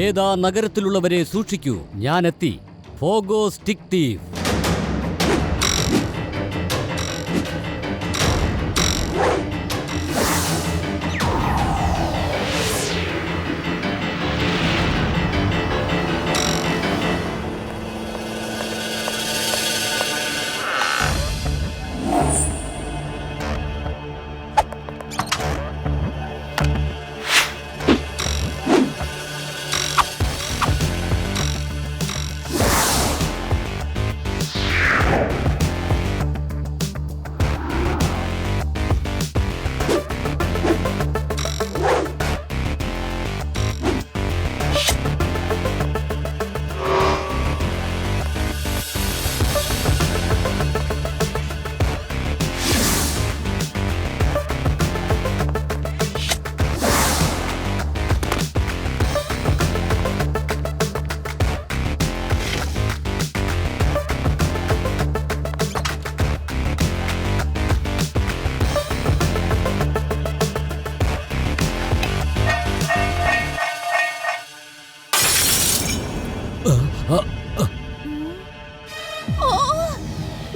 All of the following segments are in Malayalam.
വേദ നഗരത്തിലുള്ളവരെ സൂക്ഷിക്കൂ, ഞാനെത്തി. Pogo stick thief.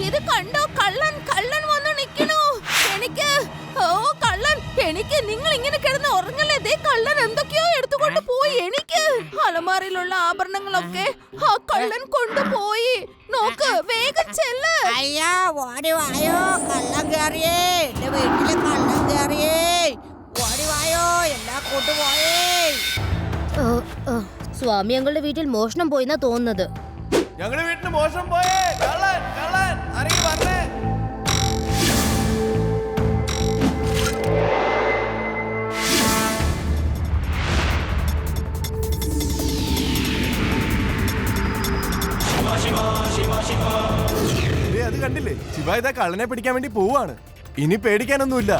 ഇത് കണ്ടോ? കള്ളൻ കള്ളൻ വന്നു നിൽക്കണു. എനിക്ക് കള്ളൻ, എനിക്ക് നിങ്ങൾ ഇങ്ങനെ കിടന്ന് ഉറങ്ങല്ലേ? ദേ കള്ളൻ എന്തൊക്കെയോ എടുത്തുകൊണ്ട് പോയി. എനിക്ക് അലമാരയിലുള്ള ആഭരണങ്ങളൊക്കെ ആ കള്ളൻ കൊണ്ടുപോയി. നോക്ക്, വേഗം ചെല്ല്. അയ്യോ, ഓടി വായോ, കള്ളം കേറിയേ, എന്റെ വീട്ടില് കള്ളം കേറിയേ, ഓടി വായോ, എല്ലാം കൊണ്ടുപോയേ. സ്വാമി ഞങ്ങളുടെ വീട്ടിൽ മോഷണം പോയിന്നാ തോന്നുന്നത്. ഞങ്ങളുടെ വീട്ടിൽ മോഷണം പോയേ, കള്ളൻ കള്ളൻ ആരെങ്കിലും പറഞ്ഞേ. അത് കണ്ടില്ലേ, ശിവ ഇതാ കള്ളനെ പിടിക്കാൻ വേണ്ടി പോവാണ്. ഇനി പേടിക്കാനൊന്നുമില്ല.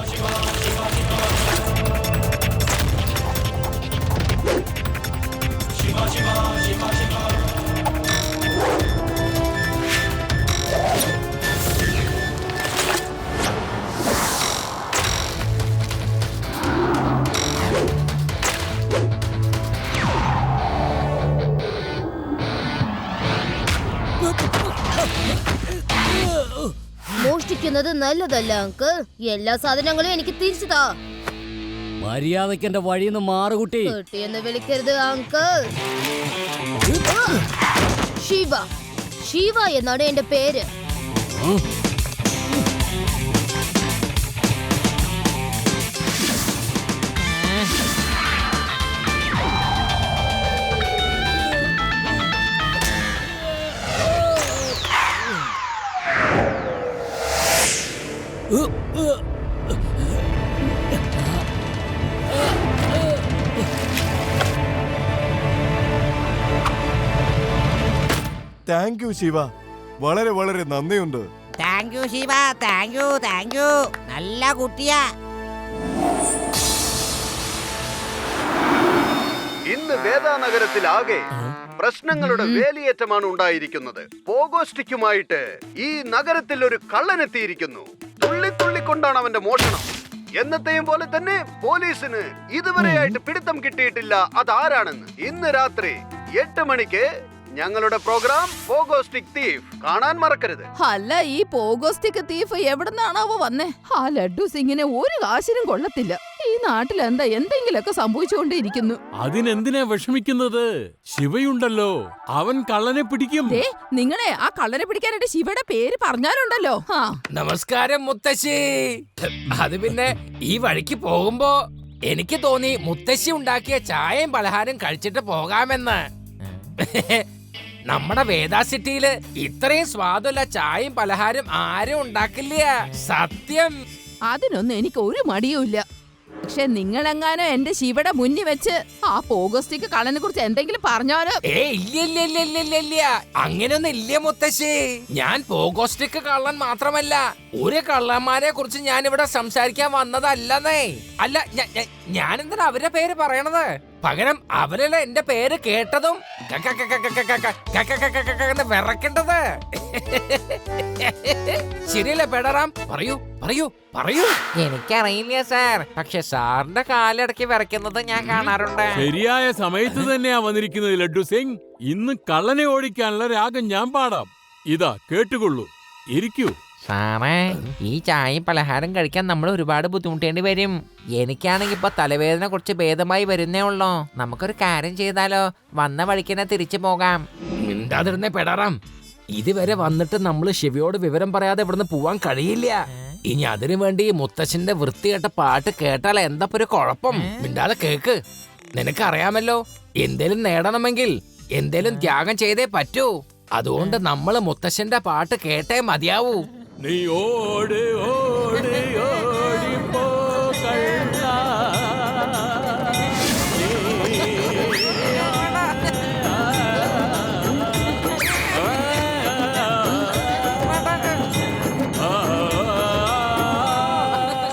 മോഷ്ടിക്കുന്നത് നല്ലതല്ല അങ്കിൾ. എല്ലാ സാധനങ്ങളും എനിക്ക് തിരിച്ചു താ. മര്യാദയ്ക്ക് എന്റെ വഴിന്ന് മാറുകുട്ടി. കുട്ടിയെന്ന് വിളിക്കരുത് അങ്കിൾ. ശിവ, ശിവ എന്നാണ് എന്റെ പേര്. താങ്ക് യു ശിവ, വളരെ വളരെ നന്ദിയുണ്ട്. Thank you Shiva, thank you, thank you, നല്ല കുട്ടിയാ. ഇന്ന് വേദാനഗരത്തിലാകെ പ്രശ്നങ്ങളുടെ വേലിയേറ്റമാണ് ഉണ്ടായിരിക്കുന്നത്. പോഗോസ്റ്റിക്കുമായിട്ട് ഈ നഗരത്തിൽ ഒരു കള്ളനെത്തിയിരിക്കുന്നു. തുള്ളിക്കൊണ്ടാണ് അവന്റെ മോഷണം. എന്നത്തെയും പോലെ തന്നെ പോലീസിന് ഇതുവരെയായിട്ട് പിടുത്തം കിട്ടിയിട്ടില്ല അതാരാണെന്ന്. ഇന്ന് രാത്രി 8 മണിക്ക് ഞങ്ങളുടെ പ്രോഗ്രാം പോഗോ സ്റ്റിക് തീഫ് കാണാൻ മറക്കരുത്. അല്ല, ഈ പോഗോ സ്റ്റിക് തീഫ് എവിടുന്നാണാവോ വന്നേ? ആ ലഡ്ഡു സിംഗിനെ ഒരു കാശിനും കൊള്ളത്തില്ല. ഈ നാട്ടിൽ എന്താ എന്തെങ്കിലുമൊക്കെ സംഭവിച്ചുകൊണ്ടേയിരിക്കുന്നു. അതിനെന്തിനാ വിഷമിക്കുന്നത്? ശിവയുണ്ടല്ലോ, അവൻ കള്ളനെ പിടിക്കും. നിങ്ങളെ ആ കള്ളനെ പിടിക്കാനായിട്ട് ശിവയുടെ പേര് പറഞ്ഞാലുണ്ടല്ലോ. നമസ്കാരം മുത്തശ്ശി. അത് പിന്നെ ഈ വഴിക്ക് പോകുമ്പോ എനിക്ക് തോന്നി മുത്തശ്ശി ഉണ്ടാക്കിയ ചായയും പലഹാരം കഴിച്ചിട്ട് പോകാമെന്ന്. നമ്മുടെ വേദ സിറ്റിയില് ഇത്രയും സ്വാദുള്ള ചായയും പലഹാരം ആരും ഉണ്ടാക്കില്ല, സത്യം. അതിനൊന്നും എനിക്ക് ഒരു മടിയുമില്ല. പക്ഷെ നിങ്ങളെങ്ങാനോ എന്റെ ശിവയുടെ മുന്നിൽ വെച്ച് ആ പോഗോസ്റ്റിക് കള്ളനെ കുറിച്ച് എന്തെങ്കിലും പറഞ്ഞാലോ? ഇല്ല, അങ്ങനെയൊന്നും ഇല്ല മുത്തശ്ശി. ഞാൻ പോഗോസ്റ്റിക് കള്ളൻ മാത്രമല്ല, ഒരു കള്ളന്മാരെ കുറിച്ച് ഞാൻ ഇവിടെ സംസാരിക്കാൻ വന്നതല്ലെന്നേ. അല്ല, ഞാൻ എന്തിനാ അവരുടെ പേര് പറയണത്? പകരം അവരല്ല എന്റെ പേര് കേട്ടതും വിറക്കേണ്ടത്. ശരിയല്ലേ പേടറാം? പറയൂ പറയൂ. എനിക്കറിയില്ല സാർ, പക്ഷെ സാറിന്റെ കാലിടയ്ക്ക് വിറയ്ക്കുന്നത് ഞാൻ കാണാറുണ്ട്. ശരിയായ സമയത്ത് തന്നെയാ വന്നിരിക്കുന്നത് ലഡ്ഡു സിംഗ്. ഇന്ന് കള്ളനെ ഓടിക്കാനുള്ള രാഗം ഞാൻ പാടാം. ഇതാ കേട്ടുകൊള്ളൂ, ഇരിക്കൂ. സാറേ, ഈ ചായയും പലഹാരം കഴിക്കാൻ നമ്മൾ ഒരുപാട് ബുദ്ധിമുട്ടേണ്ടി വരും. എനിക്കാണെങ്കിൽ ഇപ്പൊ തലവേദന കുറച്ച് ഭേദമായി വരുന്നേ ഉള്ളൂ. നമുക്കൊരു കാര്യം ചെയ്താലോ? വന്ന വഴിക്കന്നെ തിരിച്ചു പോകാം. മിണ്ടാതിരുന്നേ പെടാറാം. ഇതുവരെ വന്നിട്ട് നമ്മൾ ശിവയോട് വിവരം പറയാതെ ഇവിടുന്ന് പോവാൻ കഴിയില്ല. ഇനി അതിനു വേണ്ടി മുത്തശ്ശന്റെ വൃത്തികെട്ട പാട്ട് കേട്ടാൽ എന്താ ഒരു കുഴപ്പം? മിണ്ടാതെ കേക്ക്. നിനക്കറിയാമല്ലോ, എന്തേലും നേടണമെങ്കിൽ എന്തേലും ത്യാഗം ചെയ്തേ പറ്റൂ. അതുകൊണ്ട് നമ്മൾ മുത്തശ്ശന്റെ പാട്ട് കേട്ടേ മതിയാവൂ. നീ ഓട് ഓട് ഓടിപ്പോ കള്ളാ.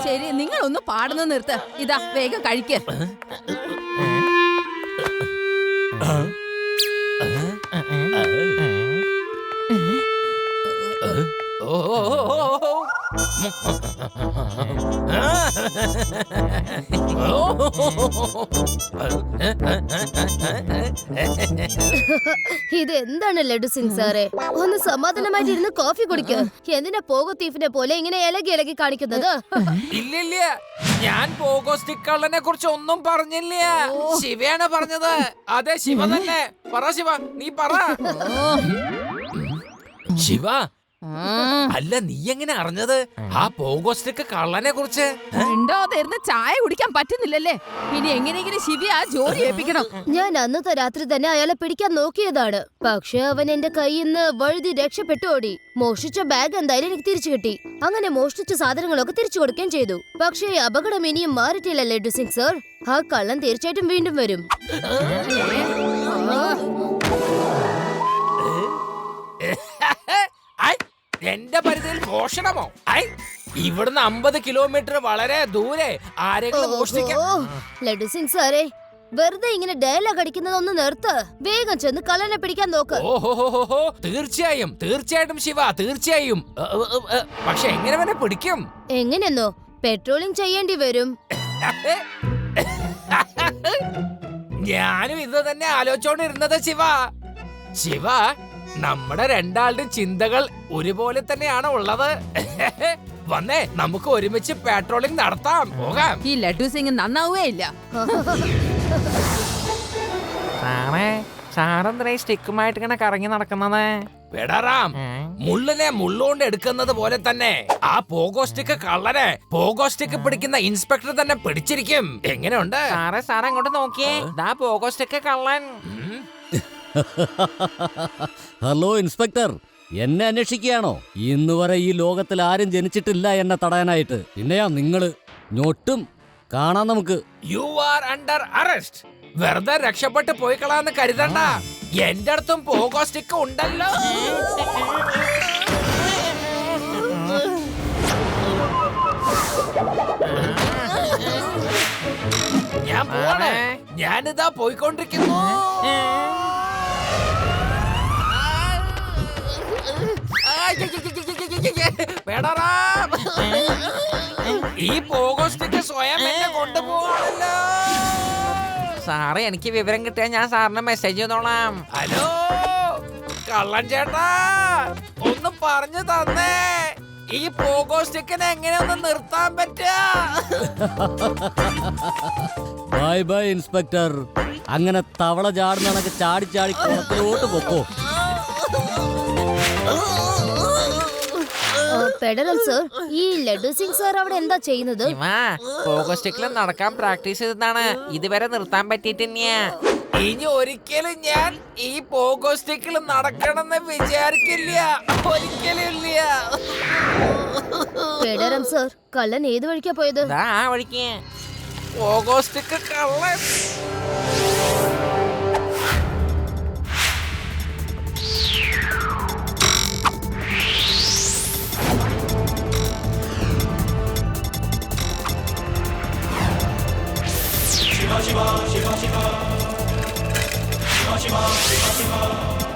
ശരി, നിങ്ങളൊന്ന് പാടുന്നത് നിർത്ത്. ഇതാ വേഗം കഴിക്ക്. ഇതെന്താണ് ലഡു സിംഗ് സാറേ? ഒന്ന് സമാധാനമായിട്ട് ഇരുന്ന് കോഫി കുടിക്ക്. എന്തിനാ പോകോ തീഫിനെ പോലെ ഇങ്ങനെ ഇലകി ഇലകി കാണിക്കുന്നത്? ഇല്ലില്ല, ഞാൻ പോകോ സ്റ്റിക്ക് കള്ളനെ കുറിച്ച് ഒന്നും പറഞ്ഞില്ല. ശിവയാണ് പറഞ്ഞത്. അതെ, ശിവ തന്നെ. പറ ശിവ, നീ പറ. ശിവ, അല്ല നീ എങ്ങനെ അറിഞ്ഞത് ആ പോകോ സ്റ്റിക്ക് കള്ളനെ കുറിച്ച്? മിണ്ടാതിരുന്ന് ചായ കുടിക്കാൻ പറ്റുന്നില്ലല്ലേ? ഇനി എങ്ങനെയെങ്കിലും ശിവ ആ ജോലി ഏൽപ്പിക്കണം. ഞാൻ അന്നത്തെ രാത്രി തന്നെ അയാളെ പിടിക്കാൻ നോക്കിയതാണ്. പക്ഷെ അവൻ എന്റെ കയ്യിൽ നിന്ന് വഴുതി രക്ഷപ്പെട്ടു ഓടി. മോഷ്ടിച്ച ബാഗ് എന്തായാലും എനിക്ക് തിരിച്ചു കിട്ടി. അങ്ങനെ മോഷ്ടിച്ച സാധനങ്ങളൊക്കെ തിരിച്ചു കൊടുക്കുകയും ചെയ്തു. പക്ഷേ ഈ അപകടം ഇനിയും മാറിയിട്ടില്ല ലഡു സിംഗ് സർ. ആ കള്ളൻ തീർച്ചയായിട്ടും വീണ്ടും വരും. എന്റെ പരിധിയിൽ മോഷണമോ? ഇവിടുന്ന് 50 കിലോമീറ്റർ വളരെ ദൂരെ ആരെങ്കിലും മോഷ്ടിക്കാൻ. ലഡു സിംഗ് സാറേ, വെറുതെ ഇങ്ങനെ ഡയലോഗ് അടിക്കുന്നതൊന്ന് നിർത്ത്. വേഗം ചെന്ന് കള്ളനെ പിടിക്കാൻ നോക്ക്. ഓഹോ, തീർച്ചയായും തീർച്ചയായിട്ടും ശിവ, തീർച്ചയായും. പക്ഷെ എങ്ങനെ വേണേ പിടിക്കും? എങ്ങനെയെന്നോ? പെട്രോളിംഗ് ചെയ്യേണ്ടി വരും. ഞാനും ഇത് തന്നെ ആലോചിച്ചോണ്ടിരുന്നത് ശിവ. ശിവ, നമ്മുടെ രണ്ടാളുടെ ചിന്തകൾ ഒരുപോലെ തന്നെയാണ് ഉള്ളത്. വന്നേ, നമുക്ക് ഒരുമിച്ച് പെട്രോളിംഗ് നടത്താം. പോകാം. ഈ ലഡു സിംഗ് നന്നാവേ ഇല്ല. സാറെന്തേ സ്റ്റിക്കുമായിട്ട് ഇങ്ങനെ കറങ്ങി നടക്കുന്നത്? പെടാറാം, മുള്ളിനെ മുള്ളുകൊണ്ട് എടുക്കുന്നത് പോലെ തന്നെ ആ പോഗോ സ്റ്റിക്ക് കള്ളനെ പോഗോ സ്റ്റിക്ക് പിടിക്കുന്ന ഇൻസ്പെക്ടർ തന്നെ പിടിച്ചിരിക്കും. എങ്ങനെയുണ്ട് സാറേ അങ്ങോട്ട് നോക്കിയേ, ദാ പോഗോ സ്റ്റിക്ക് കള്ളൻ. ഹലോ ഇൻസ്പെക്ടർ, എന്നെ അന്വേഷിക്കുകയാണോ? ഇന്ന് വരെ ഈ ലോകത്തിൽ ആരും ജനിച്ചിട്ടില്ല എന്നെ തടയാനായിട്ട്. പിന്നെയാ നിങ്ങള് ഞൊട്ടും കാണാൻ നമുക്ക്. You are under arrest. വെറുതെ രക്ഷപ്പെട്ട് പോയി കളാന്ന് കരുതണ്ട. എന്റെ അടുത്തും പോഗോ സ്റ്റിക്ക് ഉണ്ടല്ലോ. ഞാൻ പോവാണ്. ഞാനിതാ പോയിക്കൊണ്ടിരിക്കുന്നു. ഈ പോഗോ സ്റ്റിക്ക് സ്വയം എന്നെ കൊണ്ടുപോകാണല്ലോ. സാറേ, എനിക്ക് വിവരം കിട്ടിയാൽ ഞാൻ സാറിന് മെസ്സേജ് ചെയ്തോളാം. ഹലോ കള്ളൻ ചേട്ടാ, ഒന്ന് പറഞ്ഞു തന്നേ, ഈ പോഗോ സ്റ്റിക്കിനെ എങ്ങനെയൊന്ന് നിർത്താൻ പറ്റുക? Bye bye inspector. അങ്ങനെ തവള ചാടുന്ന ചാടി ചാടി കുളത്തിലോട്ട് പൊക്കോ. ഫെഡറൽ സർ, ഈ ലഡു സിംഗ് സാർ അവിടെ എന്താ ചെയ്യുന്നത്? പോഗോ സ്റ്റിക്കിൽ നടക്കാൻ പ്രാക്ടീസ് ചെയ്തതാണ്. ഇതുവരെ നിർത്താൻ പറ്റിയിട്ടില്ല. ഇനി ഒരിക്കലും ഞാൻ ഈ പോഗോ സ്റ്റിക്കിൽ നടക്കണമെന്ന് വിചാരിക്കില്ല. ഒരിക്കലും ഇല്ല. ഫെഡറൽ സർ, കള്ളൻ ഏത് വഴിക്കാ പോയത്? ആ വഴിക്ക്. പോഗോ സ്റ്റിക്ക് കള്ളൻ. Shiva, Shiva, Shiva, Shiva. Shiva, Shiva, Shiva, Shiva.